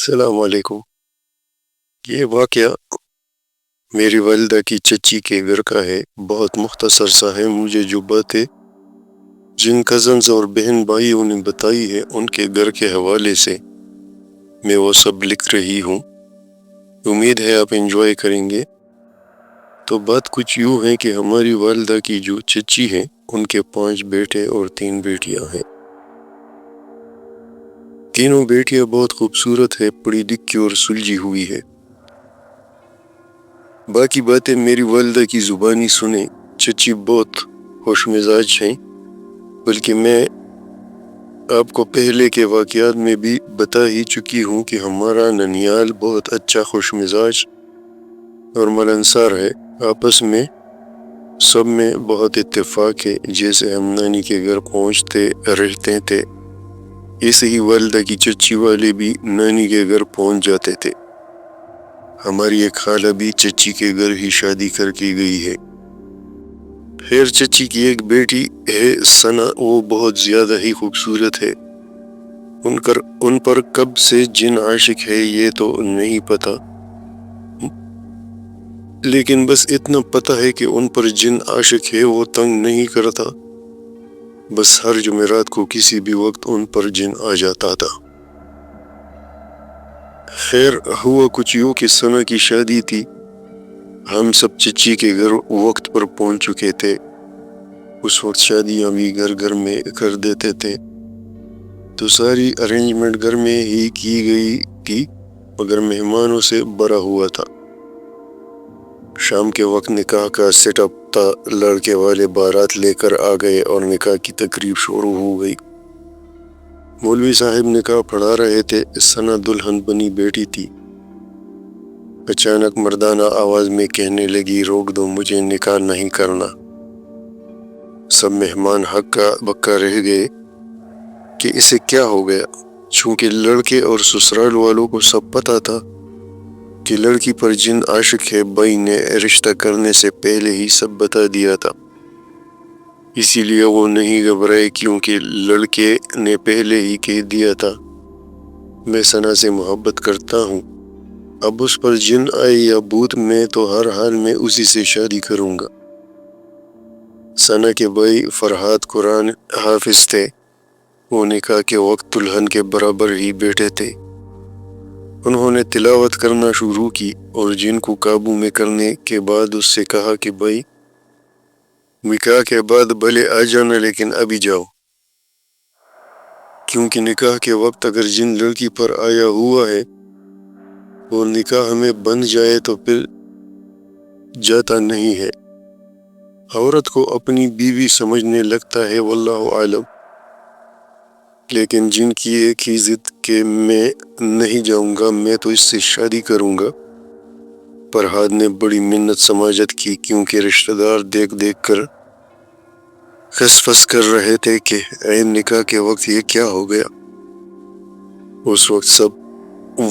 السلام علیکم۔ یہ واقعہ میری والدہ کی چچی کے گھر کا ہے۔ بہت مختصر سا ہے۔ مجھے جو باتیں جن کزنز اور بہن بھائیوں نے بتائی ہے ان کے گھر کے حوالے سے میں وہ سب لکھ رہی ہوں۔ امید ہے آپ انجوائے کریں گے۔ تو بات کچھ یوں ہے کہ ہماری والدہ کی جو چچی ہیں ان کے 5 بیٹے اور 3 بیٹیاں ہیں۔ تینوں بیٹیاں بہت خوبصورت ہے، پڑھی لکھی اور سلجھی ہوئی ہے۔ باقی باتیں میری والدہ کی زبانی سنیں۔ چچی بہت خوش مزاج ہیں، بلکہ میں آپ کو پہلے کے واقعات میں بھی بتا ہی چکی ہوں کہ ہمارا ننیال بہت اچھا خوش مزاج اور ملنسار ہے۔ آپس میں سب میں بہت اتفاق ہے۔ جیسے ہم نانی کے گھر پہنچتے رہتے تھے، ایسے ہی والدہ کی چچی والے بھی نانی کے گھر پہنچ جاتے تھے۔ ہماری ایک خالہ بھی چچی کے گھر ہی شادی کر کے گئی ہے۔ خیر، چچی کی ایک بیٹی ہے ثنا، وہ بہت زیادہ ہی خوبصورت ہے۔ ان پر کب سے جن عاشق ہے یہ تو نہیں پتا، لیکن بس اتنا پتا ہے کہ ان پر جن عاشق ہے وہ تنگ نہیں کرتا، بس ہر جمعرات کو کسی بھی وقت ان پر جن آ جاتا تھا۔ خیر، ہوا کچھ یوں کہ ثنا کی شادی تھی۔ ہم سب چچی کے گھر وقت پر پہنچ چکے تھے۔ اس وقت شادیاں بھی گھر میں کر دیتے تھے، تو ساری ارینجمنٹ گھر میں ہی کی گئی تھی، مگر مہمانوں سے بھرا ہوا تھا۔ شام کے وقت نکاح کا سیٹ اپ تھا۔ لڑکے والے بارات لے کر آ گئے اور نکاح کی تقریب شروع ہو گئی۔ مولوی صاحب نکاح پڑھا رہے تھے۔ ثنا دلہن بنی بیٹی تھی۔ اچانک مردانہ آواز میں کہنے لگی، روک دو، مجھے نکاح نہیں کرنا۔ سب مہمان ہکا بکا رہ گئے کہ اسے کیا ہو گیا۔ چونکہ لڑکے اور سسرال والوں کو سب پتا تھا کہ لڑکی پر جن عاشق ہے، بھائی نے رشتہ کرنے سے پہلے ہی سب بتا دیا تھا۔ اسی لیے وہ نہیں گھبرائے، کیونکہ لڑکے نے پہلے ہی کہہ دیا تھا، میں ثنا سے محبت کرتا ہوں۔ اب اس پر جن آئے یا بھوت، میں تو ہر حال میں اسی سے شادی کروں گا۔ ثنا کے بھائی فرحات قرآن حافظ تھے۔ وہ نکاح کے وقت دلہن کے برابر ہی بیٹھے تھے۔ انہوں نے تلاوت کرنا شروع کی اور جن کو قابو میں کرنے کے بعد اس سے کہا کہ بھائی، نکاح کے بعد بھلے آ جانا، لیکن ابھی جاؤ، کیونکہ نکاح کے وقت اگر جن لڑکی پر آیا ہوا ہے اور نکاح میں بن جائے تو پھر جاتا نہیں ہے۔ عورت کو اپنی بیوی سمجھنے لگتا ہے، واللہ عالم، لیکن جن کی ایک ہی ضد کہ میں نہیں جاؤں گا، میں تو اس سے شادی کروں گا۔ فرحاد نے بڑی منت سماجت کی، کیونکہ رشتہ دار دیکھ کر خس فس کر رہے تھے کہ عین نکاح کے وقت یہ کیا ہو گیا۔ اس وقت سب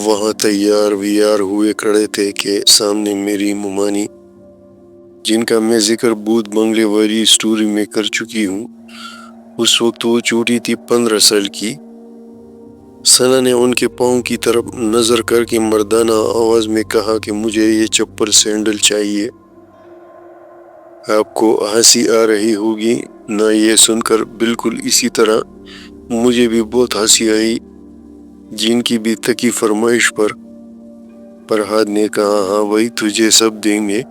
وہاں تیار ویار ہوئے کھڑے تھے کہ سامنے میری ممانی، جن کا میں ذکر بھوت بنگلے والی سٹوری میں کر چکی ہوں، اس وقت وہ چھوٹی تھی، 15 سال کی۔ ثنا نے ان کے پاؤں کی طرف نظر کر کے مردانہ آواز میں کہا کہ مجھے یہ چپل سینڈل چاہیے۔ آپ کو ہنسی آ رہی ہوگی نہ یہ سن کر، بالکل اسی طرح مجھے بھی بہت ہنسی آئی جن کی بھی تکی فرمائش پر۔ فرحاد نے کہا، ہاں بھائی، تجھے سب دیں گے،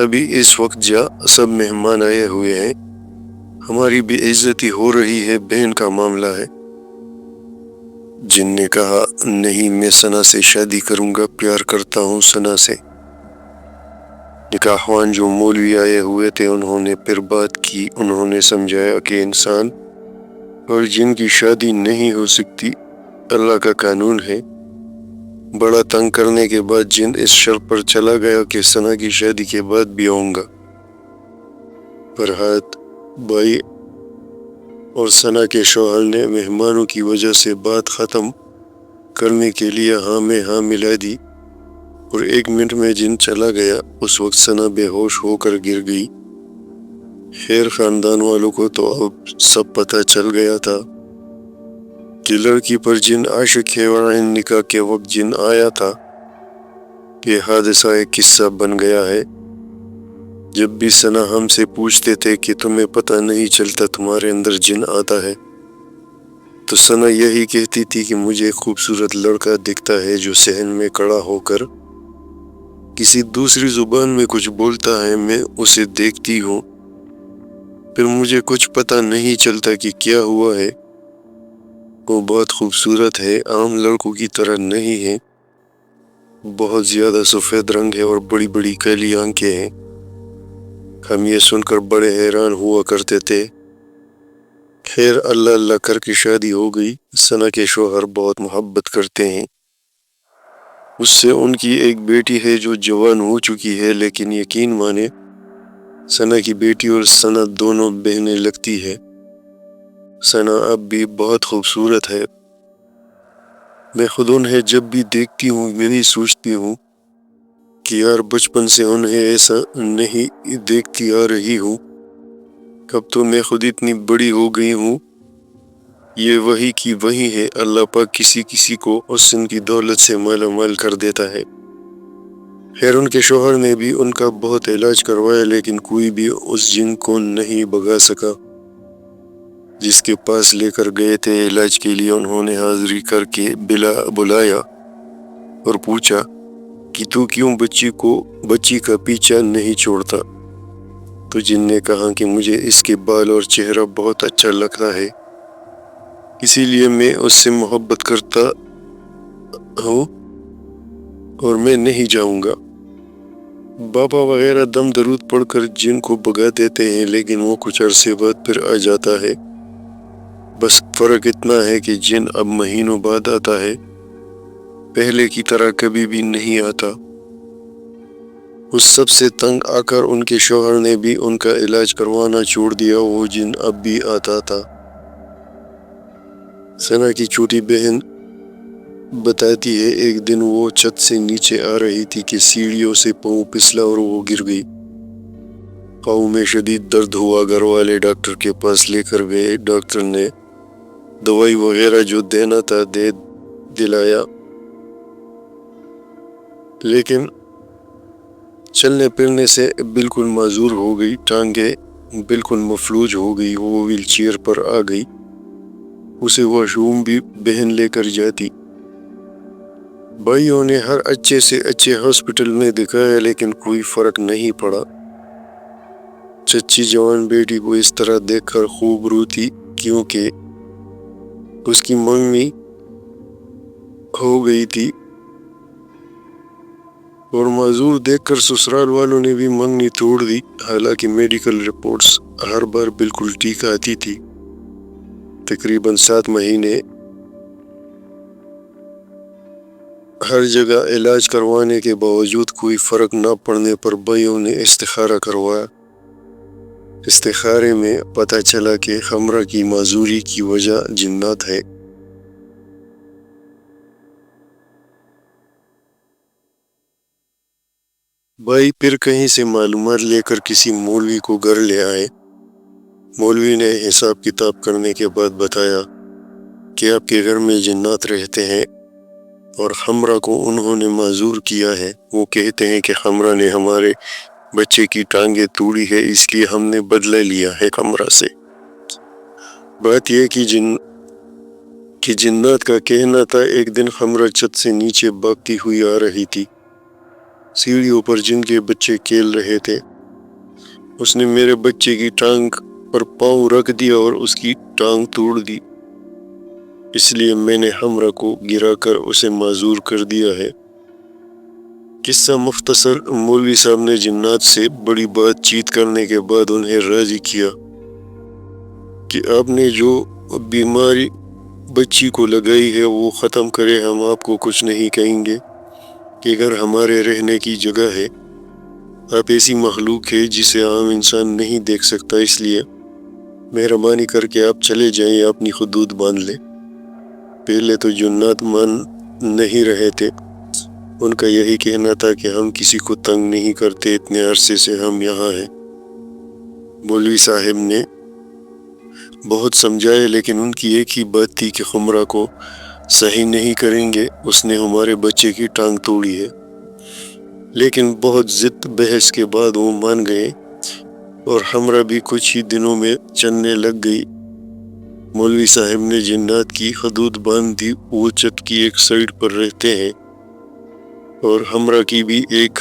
ابھی اس وقت جا، سب مہمان آئے ہوئے ہیں، ہماری بے عزتی ہو رہی ہے، بہن کا معاملہ ہے۔ جن نے کہا، نہیں، میں ثنا سے شادی کروں گا، پیار کرتا ہوں ثنا سے۔ نکاح خوان جو مولوی آئے ہوئے تھے انہوں نے پھر بات کی۔ انہوں نے سمجھایا کہ انسان اور جن کی شادی نہیں ہو سکتی، اللہ کا قانون ہے۔ بڑا تنگ کرنے کے بعد جن اس شرط پر چلا گیا کہ ثنا کی شادی کے بعد بھی آؤں گا۔ فرحات بھائی اور ثنا کے شوہر نے مہمانوں کی وجہ سے بات ختم کرنے کے لیے ہاں میں ہاں ملا دی، اور 1 منٹ میں جن چلا گیا۔ اس وقت ثنا بے ہوش ہو کر گر گئی۔ خیر، خاندان والوں کو تو اب سب پتہ چل گیا تھا۔ کہ لڑکی پر جن عاشق ہے اور نکاح کے وقت جن آیا تھا. یہ حادثہ ایک قصہ بن گیا ہے. جب بھی ثنا ہم سے پوچھتے تھے کہ تمہیں پتہ نہیں چلتا تمہارے اندر جن آتا ہے، تو ثنا یہی کہتی تھی کہ مجھے ایک خوبصورت لڑکا دکھتا ہے جو صحن میں کھڑا ہو کر کسی دوسری زبان میں کچھ بولتا ہے. میں اسے دیکھتی ہوں، پھر مجھے کچھ پتہ نہیں چلتا کہ کیا ہوا ہے. وہ بہت خوبصورت ہے، عام لڑکوں کی طرح نہیں ہے. بہت زیادہ سفید رنگ ہے اور بڑی بڑی کالی آنکھیں ہیں. ہم یہ سن کر بڑے حیران ہوا کرتے تھے. خیر اللہ اللہ کر کے شادی ہو گئی. ثنا کے شوہر بہت محبت کرتے ہیں. اس سے ان کی ایک بیٹی ہے جو جوان ہو چکی ہے، لیکن یقین مانے ثنا کی بیٹی اور ثنا دونوں بہنیں لگتی ہے. ثنا اب بھی بہت خوبصورت ہے. میں خود انہیں جب بھی دیکھتی ہوں یہی سوچتی ہوں کہ یار بچپن سے انہیں ایسا نہیں دیکھتی آ رہی ہوں. اب تو میں خود اتنی بڑی ہو گئی ہوں. یہ وہی کی وہی ہے. اللہ پاک کسی کسی کو حسن کی دولت سے مالا مال کر دیتا ہے. خیر ان کے شوہر نے بھی ان کا بہت علاج کروایا، لیکن کوئی بھی اس جن کو نہیں بھگا سکا. جس کے پاس لے کر گئے تھے علاج کے لیے، انہوں نے حاضری کر کے بلایا اور پوچھا کہ تو کیوں بچی کا پیچھا نہیں چھوڑتا. تو جن نے کہا کہ مجھے اس کے بال اور چہرہ بہت اچھا لگتا ہے، اسی لیے میں اس سے محبت کرتا ہوں اور میں نہیں جاؤں گا. بابا وغیرہ دم درود پڑھ کر جن کو بھگا دیتے ہیں، لیکن وہ کچھ عرصے بعد پھر آ جاتا ہے. بس فرق اتنا ہے کہ جن اب مہینوں بعد آتا ہے، پہلے کی طرح کبھی بھی نہیں آتا. اس سب سے تنگ آ کر ان کے شوہر نے بھی ان کا علاج کروانا چھوڑ دیا. وہ جن اب بھی آتا تھا. ثنا کی چھوٹی بہن بتاتی ہے ایک دن وہ چھت سے نیچے آ رہی تھی کہ سیڑھیوں سے پاؤں پھسلا اور وہ گر گئی. پاؤں میں شدید درد ہوا. گھر والے ڈاکٹر کے پاس لے کر گئے. ڈاکٹر نے دوائی وغیرہ جو دینا تھا دے دلایا، لیکن چلنے پھرنے سے بالکل معذور ہو گئی. ٹانگیں بالکل مفلوج ہو گئی. وہ ویل چیئر پر آ گئی. اسے واش روم بھی بہن لے کر جاتی. بھائیوں نے ہر اچھے سے اچھے ہاسپٹل میں دکھایا، لیکن کوئی فرق نہیں پڑا. چچی جوان بیٹی کو اس طرح دیکھ کر خوب روتی، کیونکہ اس کی منگنی ہو گئی تھی. اور معذور دیکھ کر سسرال والوں نے بھی منگنی توڑ دی. حالانکہ میڈیکل رپورٹس ہر بار بالکل ٹھیک آتی تھی. تقریباً 7 مہینے ہر جگہ علاج کروانے کے باوجود کوئی فرق نہ پڑنے پر بھائیوں نے استخارہ کروایا. استخارے میں پتہ چلا کہ خمرہ کی معذوری کی وجہ جنات ہے. بھائی پھر کہیں سے معلومات لے کر کسی مولوی کو گھر لے آئے. مولوی نے حساب کتاب کرنے کے بعد بتایا کہ آپ کے گھر میں جنات رہتے ہیں اور خمرہ کو انہوں نے معذور کیا ہے. وہ کہتے ہیں کہ خمرہ نے ہمارے بچے کی ٹانگیں توڑی ہے، اس لیے ہم نے بدلہ لیا ہے خمرہ سے. بات یہ کہ جنات کا کہنا تھا ایک دن خمرہ چھت سے نیچے بھاگتی ہوئی آ رہی تھی. سیڑھیوں پر جن کے بچے کھیل رہے تھے. اس نے میرے بچے کی ٹانگ پر پاؤں رکھ دیا اور اس کی ٹانگ توڑ دی. اس لیے میں نے خمرہ کو گرا کر اسے معذور کر دیا ہے. قصہ مختصر. مولوی صاحب نے جنات سے بڑی بات چیت کرنے کے بعد انہیں راضی کیا کہ آپ نے جو بیماری بچی کو لگائی ہے وہ ختم کرے. ہم آپ کو کچھ نہیں کہیں گے کہ گھر ہمارے رہنے کی جگہ ہے. آپ ایسی مخلوق ہے جسے عام انسان نہیں دیکھ سکتا، اس لیے مہربانی کر کے آپ چلے جائیں، اپنی حدود باندھ لیں. پہلے تو جنات مان نہیں رہے تھے. ان کا یہی کہنا تھا کہ ہم کسی کو تنگ نہیں کرتے، اتنے عرصے سے ہم یہاں ہیں. مولوی صاحب نے بہت سمجھائے لیکن ان کی ایک ہی بات تھی کہ خمرہ کو صحیح نہیں کریں گے، اس نے ہمارے بچے کی ٹانگ توڑی ہے۔ لیکن بہت ضد بحث کے بعد وہ مان گئے اور ہمرا بھی کچھ ہی دنوں میں چلنے لگ گئی۔ مولوی صاحب نے جنات کی حدود باندھ دی، وہ چھت کی ایک سائڈ پر رہتے ہیں اور ہمرا کی بھی ایک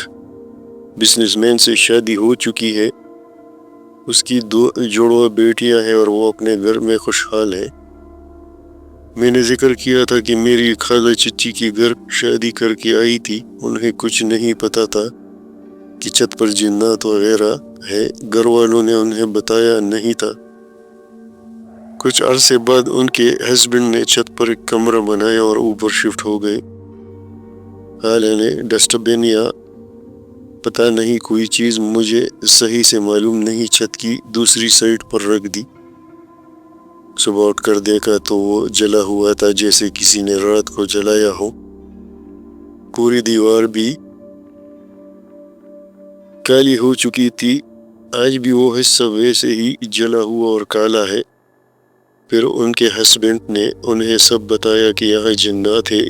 بزنس مین سے شادی ہو چکی ہے، اس کی 2 جڑواں بیٹیاں ہیں اور وہ اپنے گھر میں خوشحال ہے۔ میں نے ذکر کیا تھا کہ میری خالہ چچی کی گھر شادی کر کے آئی تھی، انہیں کچھ نہیں پتا تھا کہ چھت پر جنات وغیرہ ہے، گھر والوں نے انہیں بتایا نہیں تھا۔ کچھ عرصے بعد ان کے ہسبینڈ نے چھت پر ایک کمرہ بنایا اور اوپر شفٹ ہو گئے۔ خالہ نے ڈسٹ بن یا پتہ نہیں کوئی چیز مجھے صحیح سے معلوم نہیں چھت کی دوسری سائڈ پر رکھ دی۔ صبح اٹھ کر دیکھا تو وہ جلا ہوا تھا جیسے کسی نے رات کو جلایا ہو۔ پوری دیوار بھی کالی ہو چکی تھی، آج بھی وہ حصہ ویسے ہی جلا ہوا اور کالا ہے۔ پھر ان کے ہسبینڈ نے انہیں سب بتایا کہ یہاں جنات ہے،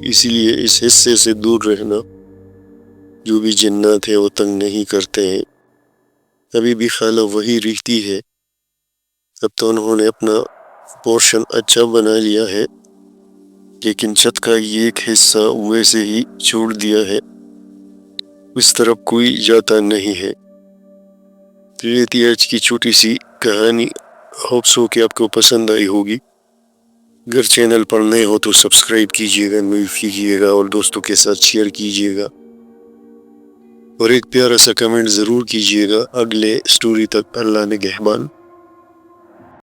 اسی لیے اس حصے سے دور رہنا، جو بھی جنات ہیں وہ تنگ نہیں کرتے ہیں۔ ابھی بھی خالہ وہی رہتی ہے، اب تو انہوں نے اپنا پورشن اچھا بنا لیا ہے، لیکن چھت کا یہ ایک حصہ ویسے ہی چھوڑ دیا ہے، اس طرف کوئی جاتا نہیں ہے۔ تو یہ تھی آج کی چھوٹی سی کہانی، ہوپ سو کہ آپ کو پسند آئی ہوگی۔ اگر چینل پر نئے ہو تو سبسکرائب کیجیے گا، نوٹیفائی کیجیے گا اور دوستوں کے ساتھ شیئر کیجیے گا، اور ایک پیارا سا کمنٹ ضرور کیجیے گا۔ اگلے سٹوری تک اللہ نگہبان۔